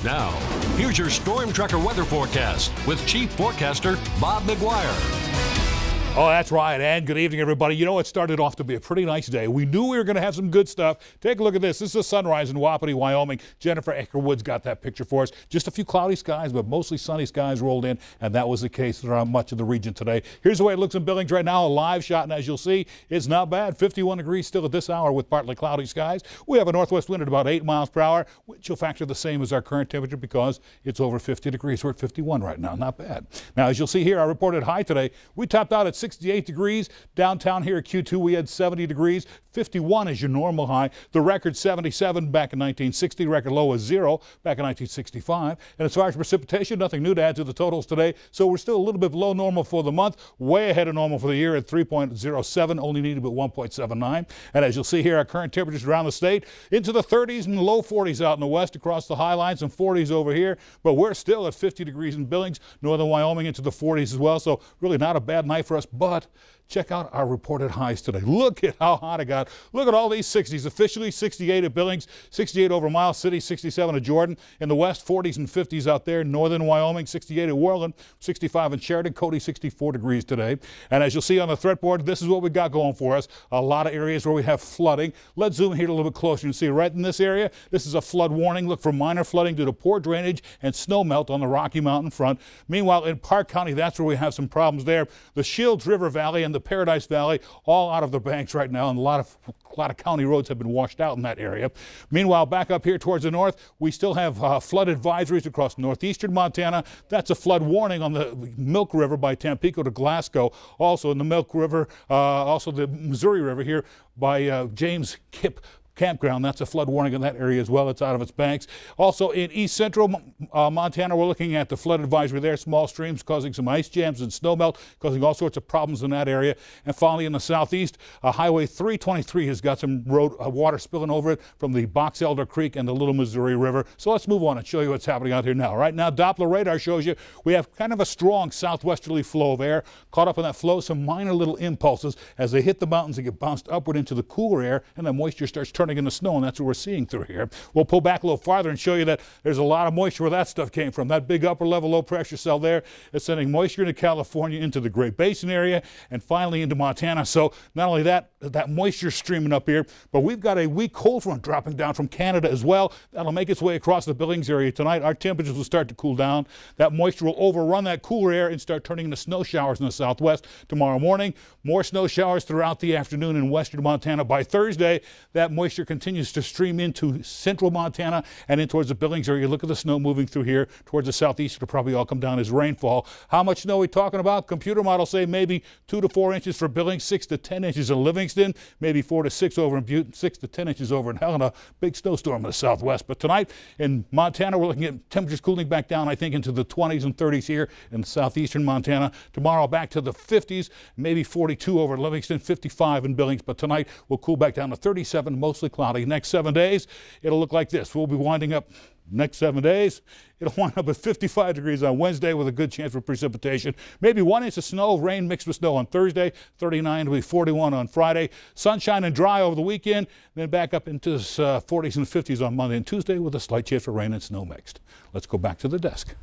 Now, here's your Storm Tracker weather forecast with Chief Forecaster Bob McGuire. Oh, that's right, and good evening, everybody. You know, it started off to be a pretty nice day. We knew we were going to have some good stuff. Take a look at this. This is a sunrise in Wapiti, Wyoming. Jennifer Eckerwood's got that picture for us. Just a few cloudy skies, but mostly sunny skies rolled in, and that was the case throughout much of the region today. Here's the way it looks in Billings right now, a live shot, and as you'll see, it's not bad. 51 degrees still at this hour with partly cloudy skies. We have a northwest wind at about 8 miles per hour, which will factor the same as our current temperature because it's over 50 degrees. We're at 51 right now. Not bad. Now, as you'll see here, our reported high today, we topped out at 68 degrees. Downtown here at Q2, we had 70 degrees. 51 is your normal high. The record 77 back in 1960. Record low was 0 back in 1965. And as far as precipitation, nothing new to add to the totals today. So we're still a little bit below normal for the month, way ahead of normal for the year at 3.07, only needed about 1.79. And as you'll see here, our current temperatures around the state into the 30s and low 40s out in the west across the high lines and 40s over here. But we're still at 50 degrees in Billings, northern Wyoming into the 40s as well. So really not a bad night for us, but check out our reported highs today. Look at how hot it got. Look at all these 60s. Officially 68 at Billings, 68 over Miles City, 67 at Jordan. In the west, 40s and 50s out there. Northern Wyoming, 68 at Worland, 65 in Sheridan. Cody, 64 degrees today. And as you'll see on the threat board, this is what we got going for us. A lot of areas where we have flooding. Let's zoom here a little bit closer and see right in this area. This is a flood warning. Look for minor flooding due to poor drainage and snow melt on the Rocky Mountain front. Meanwhile, in Park County, that's where we have some problems there. The Shields River Valley and the Paradise Valley, all out of the banks right now, and a lot of county roads have been washed out in that area. Meanwhile, back up here towards the north, we still have flood advisories across northeastern Montana. That's a flood warning on the Milk River by Tampico to Glasgow. Also in the Milk River, also the Missouri River here by James Kipp Campground. That's a flood warning in that area as well. It's out of its banks. Also in east central Montana, we're looking at the flood advisory there. Small streams causing some ice jams and snowmelt, causing all sorts of problems in that area. And finally in the southeast, Highway 323 has got some road water spilling over it from the Box Elder Creek and the Little Missouri River. So let's move on and show you what's happening out here now. Right now, Doppler radar shows you we have kind of a strong southwesterly flow of air. Caught up in that flow, some minor little impulses. As they hit the mountains, they get bounced upward into the cooler air, and the moisture starts turning into snow, and that's what we're seeing through here. We'll pull back a little farther and show you that there's a lot of moisture where that stuff came from. That big upper level low pressure cell there is sending moisture into California, into the Great Basin area, and finally into Montana. So not only that moisture streaming up here, but we've got a weak cold front dropping down from Canada as well. That'll make its way across the Billings area tonight. Our temperatures will start to cool down. That moisture will overrun that cooler air and start turning into snow showers in the southwest tomorrow morning. More snow showers throughout the afternoon in western Montana. By Thursday, that moisture continues to stream into central Montana and in towards the Billings area. Look at the snow moving through here towards the southeast. It'll probably all come down as rainfall. How much snow are we talking about? Computer models say maybe 2 to 4 inches for Billings, 6 to 10 inches in Livingston, maybe 4 to 6 over in Butte, 6 to 10 inches over in Helena. Big snowstorm in the southwest. But tonight in Montana, we're looking at temperatures cooling back down, I think, into the 20s and 30s here in southeastern Montana. Tomorrow back to the 50s, maybe 42 over in Livingston, 55 in Billings. But tonight we'll cool back down to 37, mostly cloudy. Next 7 days, it'll look like this. We'll be winding up next 7 days. It'll wind up at 55 degrees on Wednesday with a good chance for precipitation. Maybe 1 inch of snow, rain mixed with snow on Thursday. 39 will be 41 on Friday. Sunshine and dry over the weekend. Then back up into the 40s and 50s on Monday and Tuesday with a slight chance for rain and snow mixed. Let's go back to the desk.